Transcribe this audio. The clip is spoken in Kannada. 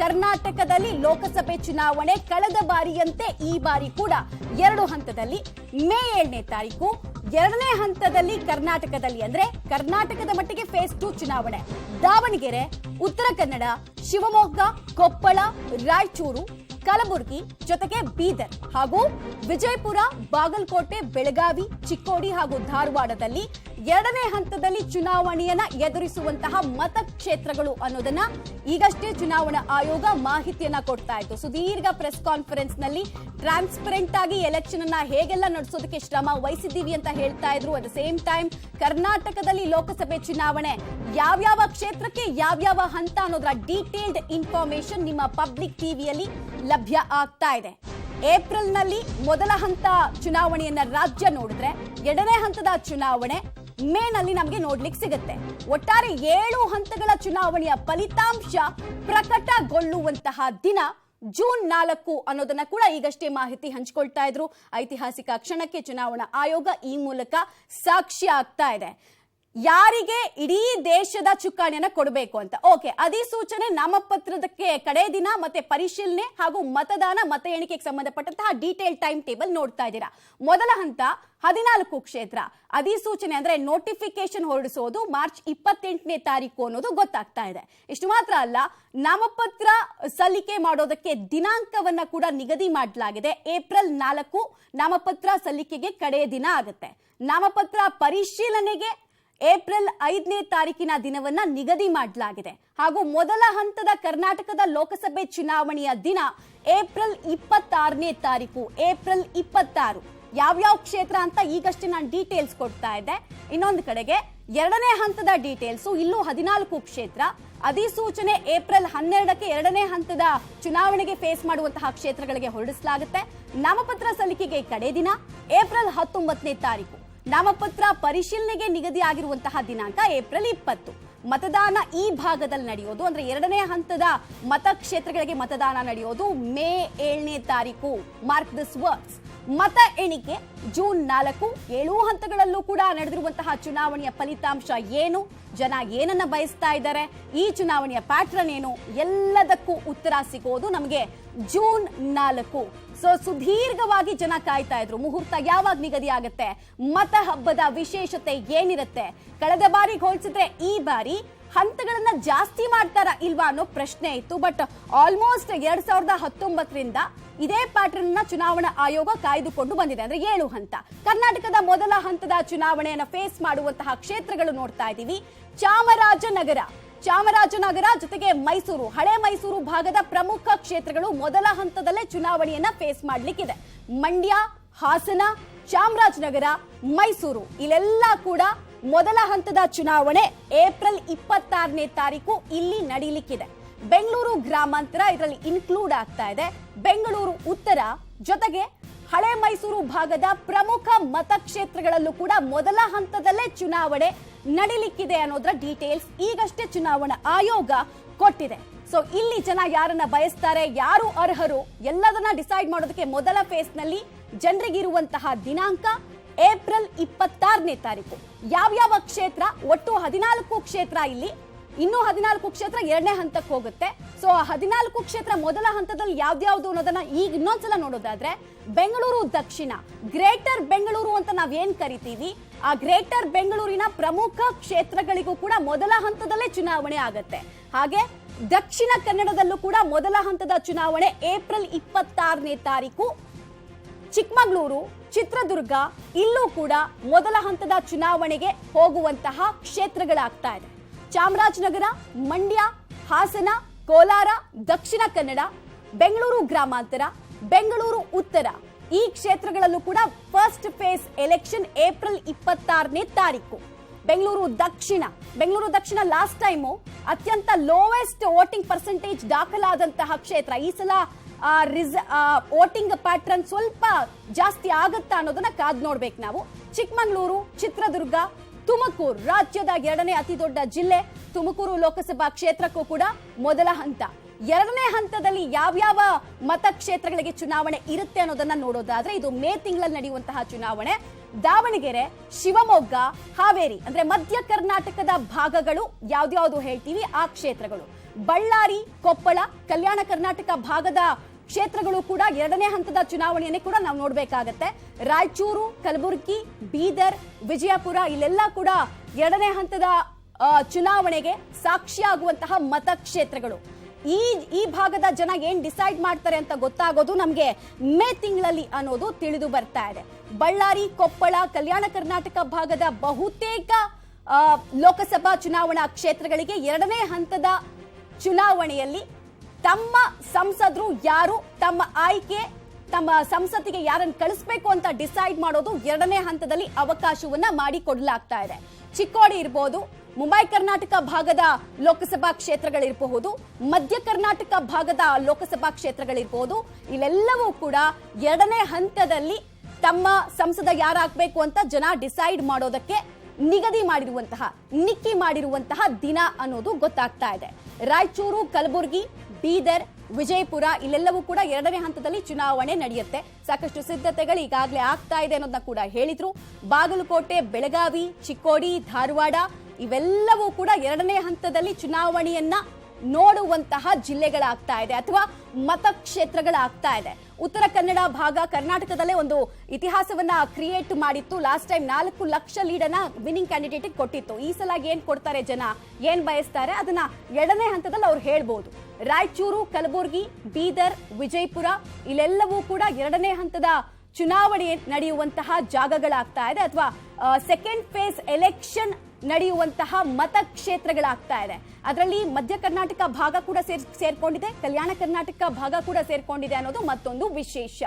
ಕರ್ನಾಟಕದಲ್ಲಿ ಲೋಕಸಭೆ ಚುನಾವಣೆ ಕಳೆದ ಬಾರಿಯಂತೆ ಈ ಬಾರಿ ಕೂಡ 2 ಹಂತದಲ್ಲಿ ಮೇ 7ನೇ ತಾರೀಕು 2ನೇ ಹಂತದಲ್ಲಿ ಕರ್ನಾಟಕದಲ್ಲಿ ಅಂದ್ರೆ ಕರ್ನಾಟಕದ ಮಟ್ಟಿಗೆ ಫೇಸ್ 2 ಚುನಾವಣೆ ದಾವಣಗೆರೆ, ಉತ್ತರ ಕನ್ನಡ, ಶಿವಮೊಗ್ಗ, ಕೊಪ್ಪಳ, ರಾಯಚೂರು, ಕಲಬುರಗಿ ಜೊತೆಗೆ ಬೀದರ್ ಹಾಗೂ ವಿಜಯಪುರ, ಬಾಗಲಕೋಟೆ, ಬೆಳಗಾವಿ, ಚಿಕ್ಕೋಡಿ ಹಾಗೂ ಧಾರವಾಡದಲ್ಲಿ 2ನೇ ಹಂತದಲ್ಲಿ ಚುನಾವಣೆಯನ್ನ ಎದುರಿಸುವಂತಹ ಮತಕ್ಷೇತ್ರಗಳು ಅನ್ನೋದನ್ನ ಈಗಷ್ಟೇ ಚುನಾವಣಾ ಆಯೋಗ ಮಾಹಿತಿಯನ್ನ ಕೊಡ್ತಾ ಇತ್ತು. ಸುದೀರ್ಘ ಪ್ರೆಸ್ ಕಾನ್ಫರೆನ್ಸ್ ನಲ್ಲಿ ಟ್ರಾನ್ಸ್ಪರೆಂಟ್ ಆಗಿ ಎಲೆಕ್ಷನ್ ಅನ್ನ ಹೇಗೆಲ್ಲ ನಡೆಸೋದಕ್ಕೆ ಶ್ರಮ ವಹಿಸಿದ್ದೀವಿ ಅಂತ ಹೇಳ್ತಾ ಇದ್ರು. ಅಟ್ ದ ಸೇಮ್ ಟೈಮ್ ಕರ್ನಾಟಕದಲ್ಲಿ ಲೋಕಸಭೆ ಚುನಾವಣೆ ಯಾವ್ಯಾವ ಕ್ಷೇತ್ರಕ್ಕೆ ಯಾವ್ಯಾವ ಹಂತ ಅನ್ನೋದರ ಡೀಟೇಲ್ಡ್ ಇನ್ಫಾರ್ಮೇಶನ್ ನಿಮ್ಮ ಪಬ್ಲಿಕ್ ಟಿವಿಯಲ್ಲಿ ಲಭ್ಯ ಆಗ್ತಾ ಇದೆ. ಏಪ್ರಿಲ್ ನಲ್ಲಿ ಮೊದಲ ಹಂತ ಚುನಾವಣೆಯನ್ನ ರಾಜ್ಯ ನೋಡಿದ್ರೆ 2ನೇ ಹಂತದ ಚುನಾವಣೆ ಮೇ ನಲ್ಲಿ ನಮಗೆ ನೋಡ್ಲಿಕ್ಕೆ ಸಿಗುತ್ತೆ. ಒಟ್ಟಾರೆ 7 ಹಂತಗಳ ಚುನಾವಣೆಯ ಫಲಿತಾಂಶ ಪ್ರಕಟಗೊಳ್ಳುವಂತಹ ದಿನ ಜೂನ್ 4 ಅನ್ನೋದನ್ನ ಕೂಡ ಈಗಷ್ಟೇ ಮಾಹಿತಿ ಹಂಚಿಕೊಳ್ತಾ ಇದ್ರು. ಐತಿಹಾಸಿಕ ಕ್ಷಣಕ್ಕೆ ಚುನಾವಣಾ ಆಯೋಗ ಈ ಮೂಲಕ ಸಾಕ್ಷಿ ಆಗ್ತಾ ಇದೆ. ಯಾರಿಗೆ ಇಡೀ ದೇಶದ ಚುಕ್ಕಾಣಿಯನ್ನ ಕೊಡಬೇಕು ಅಂತ ಓಕೆ, ಅಧಿಸೂಚನೆ, ನಾಮಪತ್ರದಕ್ಕೆ ಕಡೆ ದಿನ, ಮತ್ತೆ ಪರಿಶೀಲನೆ ಹಾಗೂ ಮತದಾನ ಮತ ಎಣಿಕೆಗೆ ಸಂಬಂಧಪಟ್ಟಂತಹ ಡೀಟೇಲ್ ಟೈಮ್ ಟೇಬಲ್ ನೋಡ್ತಾ ಇದ್ದೀರಾ. ಮೊದಲ ಹಂತ 14 ಕ್ಷೇತ್ರ ಅಧಿಸೂಚನೆ ಅಂದ್ರೆ ನೋಟಿಫಿಕೇಶನ್ ಹೊರಡಿಸೋದು ಮಾರ್ಚ್ 28ನೇ ತಾರೀಕು ಅನ್ನೋದು ಗೊತ್ತಾಗ್ತಾ ಇದೆ. ಇಷ್ಟು ಮಾತ್ರ ಅಲ್ಲ, ನಾಮಪತ್ರ ಸಲ್ಲಿಕೆ ಮಾಡೋದಕ್ಕೆ ದಿನಾಂಕವನ್ನ ಕೂಡ ನಿಗದಿ ಮಾಡಲಾಗಿದೆ. ಏಪ್ರಿಲ್ 4 ನಾಮಪತ್ರ ಸಲ್ಲಿಕೆಗೆ ಕಡೆ ದಿನ ಆಗುತ್ತೆ. ನಾಮಪತ್ರ ಪರಿಶೀಲನೆಗೆ ಏಪ್ರಿಲ್ 5ನೇ ತಾರೀಕಿನ ದಿನವನ್ನ ನಿಗದಿ ಮಾಡಲಾಗಿದೆ. ಹಾಗೂ ಮೊದಲ ಹಂತದ ಕರ್ನಾಟಕದ ಲೋಕಸಭೆ ಚುನಾವಣೆಯ ದಿನ ಏಪ್ರಿಲ್ 26ನೇ ತಾರೀಕು. ಏಪ್ರಿಲ್ 26 ಯಾವ್ಯಾವ ಕ್ಷೇತ್ರ ಅಂತ ಈಗಷ್ಟೇ ನಾನು ಡೀಟೇಲ್ಸ್ ಕೊಡ್ತಾ ಇದ್ದೆ. ಇನ್ನೊಂದು ಕಡೆಗೆ 2ನೇ ಹಂತದ ಡೀಟೇಲ್ಸ್, ಇಲ್ಲೂ 14 ಕ್ಷೇತ್ರ ಅಧಿಸೂಚನೆ ಏಪ್ರಿಲ್ 12ಕ್ಕೆ 2ನೇ ಹಂತದ ಚುನಾವಣೆಗೆ ಫೇಸ್ ಮಾಡುವಂತಹ ಕ್ಷೇತ್ರಗಳಿಗೆ ಹೊರಡಿಸಲಾಗುತ್ತೆ. ನಾಮಪತ್ರ ಸಲ್ಲಿಕೆಗೆ ಕಡೆ ದಿನ ಏಪ್ರಿಲ್ 19ನೇ ತಾರೀಕು. ನಾಮಪತ್ರ ಪರಿಶೀಲನೆಗೆ ನಿಗದಿ ಆಗಿರುವಂತಹ ದಿನಾಂಕ ಏಪ್ರಿಲ್ 20. ಮತದಾನ ಈ ಭಾಗದಲ್ಲಿ ನಡೆಯೋದು ಅಂದ್ರೆ 2ನೇ ಹಂತದ ಮತಕ್ಷೇತ್ರಗಳಿಗೆ ಮತದಾನ ನಡೆಯೋದು ಮೇ 7ನೇ ತಾರೀಕು. Mark this words. ಮತ ಎಣಿಕೆ ಜೂನ್ 4. 7 ಹಂತಗಳಲ್ಲೂ ಕೂಡ ನಡೆದಿರುವಂತಹ ಚುನಾವಣೆಯ ಫಲಿತಾಂಶ ಏನು, ಜನ ಏನನ್ನ ಬಯಸ್ತಾ ಇದ್ದಾರೆ, ಈ ಚುನಾವಣೆಯ ಪ್ಯಾಟ್ರನ್ ಏನು, ಎಲ್ಲದಕ್ಕೂ ಉತ್ತರ ಸಿಗೋದು ನಮಗೆ ಜೂನ್ 4. ಸೊ ಸುದೀರ್ಘವಾಗಿ ಜನ ಕಾಯ್ತಾ ಇದ್ರು. ಮುಹೂರ್ತ ಯಾವಾಗ ನಿಗದಿ ಆಗುತ್ತೆ, ಮತ ಹಬ್ಬದ ವಿಶೇಷತೆ ಏನಿರುತ್ತೆ, ಕಳೆದ ಬಾರಿಗೆ ಹೋಲಿಸಿದ್ರೆ ಈ ಬಾರಿ ಹಂತಗಳನ್ನ ಜಾಸ್ತಿ ಮಾಡ್ತಾರ ಇಲ್ವಾ ಅನ್ನೋ ಪ್ರಶ್ನೆ ಇತ್ತು. ಬಟ್ ಆಲ್ಮೋಸ್ಟ್ 2019ರಿಂದ ಇದೇ ಪ್ಯಾಟರ್ನ್ ನ ಚುನಾವಣಾ ಆಯೋಗ ಕಾಯ್ದುಕೊಂಡು ಬಂದಿದೆ. ಅಂದ್ರೆ 7 ಹಂತ. ಕರ್ನಾಟಕದ ಮೊದಲ ಹಂತದ ಚುನಾವಣೆಯನ್ನ ಫೇಸ್ ಮಾಡುವಂತಹ ಕ್ಷೇತ್ರಗಳು ನೋಡ್ತಾ ಇದ್ದೀವಿ. ಚಾಮರಾಜನಗರ ಜೊತೆಗೆ ಮೈಸೂರು, ಹಳೆ ಮೈಸೂರು ಭಾಗದ ಪ್ರಮುಖ ಕ್ಷೇತ್ರಗಳು ಮೊದಲ ಹಂತದಲ್ಲೇ ಚುನಾವಣೆಯನ್ನ ಫೇಸ್ ಮಾಡ್ಲಿಕ್ಕಿದೆ. ಮಂಡ್ಯ, ಹಾಸನ, ಚಾಮರಾಜನಗರ, ಮೈಸೂರು ಇಲ್ಲೆಲ್ಲ ಕೂಡ ಮೊದಲ ಹಂತದ ಚುನಾವಣೆ ಏಪ್ರಿಲ್ 26ನೇ ತಾರೀಕು ಇಲ್ಲಿ ನಡೀಲಿಕ್ಕಿದೆ. ಬೆಂಗಳೂರು ಗ್ರಾಮಾಂತರ ಇದರಲ್ಲಿ ಇನ್ಕ್ಲೂಡ್ ಆಗ್ತಾ ಇದೆ. ಬೆಂಗಳೂರು ಉತ್ತರ ಜೊತೆಗೆ ಹಳೆ ಮೈಸೂರು ಭಾಗದ ಪ್ರಮುಖ ಮತಕ್ಷೇತ್ರಗಳಲ್ಲೂ ಕೂಡ ಮೊದಲ ಹಂತದಲ್ಲೇ ಚುನಾವಣೆ ನಡೀಲಿಕ್ಕಿದೆ ಅನ್ನೋದರ ಡೀಟೇಲ್ಸ್ ಈಗಷ್ಟೇ ಚುನಾವಣಾ ಆಯೋಗ ಕೊಟ್ಟಿದೆ. ಸೊ ಇಲ್ಲಿ ಜನ ಯಾರನ್ನ ಬಯಸ್ತಾರೆ, ಯಾರು ಅರ್ಹರು ಎಲ್ಲದನ್ನ ಡಿಸೈಡ್ ಮಾಡೋದಕ್ಕೆ ಮೊದಲ ಫೇಸ್ ನಲ್ಲಿ ಜನರಿಗಿರುವಂತಹ ದಿನಾಂಕ ಏಪ್ರಿಲ್ 26ನೇ ತಾರೀಕು. ಯಾವ್ಯಾವ ಕ್ಷೇತ್ರ, ಒಟ್ಟು 14 ಕ್ಷೇತ್ರ ಇಲ್ಲಿ, ಇನ್ನೂ 14 ಕ್ಷೇತ್ರ 2ನೇ ಹಂತಕ್ಕೆ ಹೋಗುತ್ತೆ. ಸೊ 14 ಕ್ಷೇತ್ರ ಮೊದಲ ಹಂತದಲ್ಲಿ ಯಾವ್ದ್ಯಾವ್ದು ಅನ್ನೋದನ್ನ ಈಗ ಇನ್ನೊಂದ್ಸಲ ನೋಡೋದಾದ್ರೆ, ಬೆಂಗಳೂರು ದಕ್ಷಿಣ, ಗ್ರೇಟರ್ ಬೆಂಗಳೂರು ಅಂತ ನಾವೇನ್ ಕರಿತೀವಿ, ಆ ಗ್ರೇಟರ್ ಬೆಂಗಳೂರಿನ ಪ್ರಮುಖ ಕ್ಷೇತ್ರಗಳಿಗೂ ಕೂಡ ಮೊದಲ ಹಂತದಲ್ಲೇ ಚುನಾವಣೆ ಆಗತ್ತೆ. ಹಾಗೆ ದಕ್ಷಿಣ ಕನ್ನಡದಲ್ಲೂ ಕೂಡ ಮೊದಲ ಹಂತದ ಚುನಾವಣೆ ಏಪ್ರಿಲ್ 26ನೇ ತಾರೀಕು. ಚಿಕ್ಕಮಗಳೂರು, ಚಿತ್ರದುರ್ಗ ಇಲ್ಲೂ ಕೂಡ ಮೊದಲ ಹಂತದ ಚುನಾವಣೆಗೆ ಹೋಗುವಂತಹ ಕ್ಷೇತ್ರಗಳಾಗ್ತಾ ಇದೆ. ಚಾಮರಾಜನಗರ, ಮಂಡ್ಯ, ಹಾಸನ, ಕೋಲಾರ, ದಕ್ಷಿಣ ಕನ್ನಡ, ಬೆಂಗಳೂರು ಗ್ರಾಮಾಂತರ, ಬೆಂಗಳೂರು ಉತ್ತರ ಈ ಕ್ಷೇತ್ರಗಳಲ್ಲೂ ಕೂಡ ಫಸ್ಟ್ ಫೇಸ್ ಎಲೆಕ್ಷನ್ ಏಪ್ರಿಲ್ 26ನೇ ತಾರೀಕು. ಬೆಂಗಳೂರು ದಕ್ಷಿಣ ಲಾಸ್ಟ್ ಟೈಮು ಅತ್ಯಂತ ಲೋವೆಸ್ಟ್ ವೋಟಿಂಗ್ ಪರ್ಸೆಂಟೇಜ್ ದಾಖಲಾದಂತಹ ಕ್ಷೇತ್ರ. ಈ ಸಲ ವೋಟಿಂಗ್ ಪ್ಯಾಟ್ರನ್ ಸ್ವಲ್ಪ ಜಾಸ್ತಿ ಆಗುತ್ತಾ ಅನ್ನೋದನ್ನ ಕಾದ್ ನೋಡ್ಬೇಕು ನಾವು. ಚಿಕ್ಕಮಗಳೂರು, ಚಿತ್ರದುರ್ಗ, ತುಮಕೂರು ರಾಜ್ಯದ 2ನೇ ಅತಿ ದೊಡ್ಡ ಜಿಲ್ಲೆ. ತುಮಕೂರು ಲೋಕಸಭಾ ಕ್ಷೇತ್ರಕ್ಕೂ ಕೂಡ ಮೊದಲ ಹಂತ. 2ನೇ ಹಂತದಲ್ಲಿ ಯಾವ್ಯಾವ ಮತಕ್ಷೇತ್ರಗಳಿಗೆ ಚುನಾವಣೆ ಇರುತ್ತೆ ಅನ್ನೋದನ್ನ ನೋಡೋದಾದ್ರೆ, ಇದು ಮೇ ತಿಂಗಳಲ್ಲಿ ನಡೆಯುವಂತಹ ಚುನಾವಣೆ. ದಾವಣಗೆರೆ, ಶಿವಮೊಗ್ಗ, ಹಾವೇರಿ ಅಂದ್ರೆ ಮಧ್ಯ ಕರ್ನಾಟಕದ ಭಾಗಗಳು ಯಾವ್ದ್ಯಾವ್ದು ಹೇಳ್ತೀವಿ ಆ ಕ್ಷೇತ್ರಗಳು. ಬಳ್ಳಾರಿ, ಕೊಪ್ಪಳ, ಕಲ್ಯಾಣ ಕರ್ನಾಟಕ ಭಾಗದ ಕ್ಷೇತ್ರಗಳು ಕೂಡ ಎರಡನೇ ಹಂತದ ಚುನಾವಣೆಯನ್ನೇ ಕೂಡ ನಾವು ನೋಡ್ಬೇಕಾಗತ್ತೆ. ರಾಯಚೂರು, ಕಲಬುರಗಿ, ಬೀದರ್, ವಿಜಯಪುರ ಇಲ್ಲೆಲ್ಲ ಕೂಡ ಎರಡನೇ ಹಂತದ ಚುನಾವಣೆಗೆ ಸಾಕ್ಷಿಯಾಗುವಂತಹ ಮತಕ್ಷೇತ್ರಗಳು. ಈ ಭಾಗದ ಜನ ಏನ್ ಡಿಸೈಡ್ ಮಾಡ್ತಾರೆ ಅಂತ ಗೊತ್ತಾಗೋದು ನಮ್ಗೆ ಮೇ ತಿಂಗಳಲ್ಲಿ ಅನ್ನೋದು ತಿಳಿದು ಬರ್ತಾ ಇದೆ. ಬಳ್ಳಾರಿ, ಕೊಪ್ಪಳ, ಕಲ್ಯಾಣ ಕರ್ನಾಟಕ ಭಾಗದ ಬಹುತೇಕ ಲೋಕಸಭಾ ಚುನಾವಣಾ ಕ್ಷೇತ್ರಗಳಿಗೆ ಎರಡನೇ ಹಂತದ ಚುನಾವಣೆಯಲ್ಲಿ ತಮ್ಮ ಸಂಸದರು ಯಾರು, ತಮ್ಮ ಆಯ್ಕೆ, ತಮ್ಮ ಸಂಸತ್ತಿಗೆ ಯಾರನ್ನು ಕಳಿಸ್ಬೇಕು ಅಂತ ಡಿಸೈಡ್ ಮಾಡೋದು ಎರಡನೇ ಹಂತದಲ್ಲಿ ಅವಕಾಶವನ್ನ ಮಾಡಿಕೊಡಲಾಗ್ತಾ ಇದೆ. ಚಿಕ್ಕೋಡಿ ಇರಬಹುದು, ಮುಂಬೈ ಕರ್ನಾಟಕ ಭಾಗದ ಲೋಕಸಭಾ ಕ್ಷೇತ್ರಗಳಿರಬಹುದು, ಮಧ್ಯ ಕರ್ನಾಟಕ ಭಾಗದ ಲೋಕಸಭಾ ಕ್ಷೇತ್ರಗಳಿರಬಹುದು. ಇಲ್ಲೆಲ್ಲವೂ ಕೂಡ ಎರಡನೇ ಹಂತದಲ್ಲಿ ತಮ್ಮ ಸಂಸದ ಯಾರಾಗಬೇಕು ಅಂತ ಜನ ಡಿಸೈಡ್ ಮಾಡೋದಕ್ಕೆ ನಿಕ್ಕಿ ಮಾಡಿರುವಂತಹ ದಿನ ಅನ್ನೋದು ಗೊತ್ತಾಗ್ತಾ ಇದೆ. ರಾಯಚೂರು, ಕಲಬುರಗಿ, ಬೀದರ್, ವಿಜಯಪುರ ಇಲ್ಲೆಲ್ಲವೂ ಕೂಡ ಎರಡನೇ ಹಂತದಲ್ಲಿ ಚುನಾವಣೆ ನಡೆಯುತ್ತೆ. ಸಾಕಷ್ಟು ಸಿದ್ಧತೆಗಳು ಈಗಾಗಲೇ ಆಗ್ತಾ ಇದೆ ಅನ್ನೋದನ್ನ ಕೂಡ ಹೇಳಿದ್ರು. ಬಾಗಲಕೋಟೆ, ಬೆಳಗಾವಿ, ಚಿಕ್ಕೋಡಿ, ಧಾರವಾಡ ಇವೆಲ್ಲವೂ ಕೂಡ ಎರಡನೇ ಹಂತದಲ್ಲಿ ಚುನಾವಣೆಯನ್ನ ನೋಡುವಂತಹ ಜಿಲ್ಲೆಗಳಾಗ್ತಾ ಇದೆ ಅಥವಾ ಮತಕ್ಷೇತ್ರಗಳಾಗ್ತಾ ಇದೆ. ಉತ್ತರ ಕನ್ನಡ ಭಾಗ ಕರ್ನಾಟಕದಲ್ಲೇ ಒಂದು ಇತಿಹಾಸವನ್ನ ಕ್ರಿಯೇಟ್ ಮಾಡಿತ್ತು. ಲಾಸ್ಟ್ ಟೈಮ್ 4 ಲಕ್ಷ ಲೀಡನ್ನ ವಿನ್ನಿಂಗ್ ಕ್ಯಾಂಡಿಡೇಟ್ ಕೊಟ್ಟಿತ್ತು. ಈ ಸಲ ಏನ್ ಕೊಡ್ತಾರೆ ಜನ, ಏನ್ ಬಯಸ್ತಾರೆ ಅದನ್ನ ಎರಡನೇ ಹಂತದಲ್ಲಿ ಅವ್ರು ಹೇಳ್ಬಹುದು. ರಾಯಚೂರು, ಕಲಬುರಗಿ, ಬೀದರ್, ವಿಜಯಪುರ ಇಲ್ಲೆಲ್ಲವೂ ಕೂಡ ಎರಡನೇ ಹಂತದ ಚುನಾವಣೆ ನಡೆಯುವಂತಹ ಜಾಗಗಳಾಗ್ತಾ ಇದೆ ಅಥವಾ ಸೆಕೆಂಡ್ ಫೇಸ್ ಎಲೆಕ್ಷನ್ ನಡೆಯುವಂತಹ ಮತಕ್ಷೇತ್ರಗಳಾಗ್ತಾ ಇದೆ. ಅದರಲ್ಲಿ ಮಧ್ಯ ಕರ್ನಾಟಕ ಭಾಗ ಕೂಡ ಸೇರ್ಕೊಂಡಿದೆ, ಕಲ್ಯಾಣ ಕರ್ನಾಟಕ ಭಾಗ ಕೂಡ ಸೇರ್ಕೊಂಡಿದೆ ಅನ್ನೋದು ಮತ್ತೊಂದು ವಿಶೇಷ.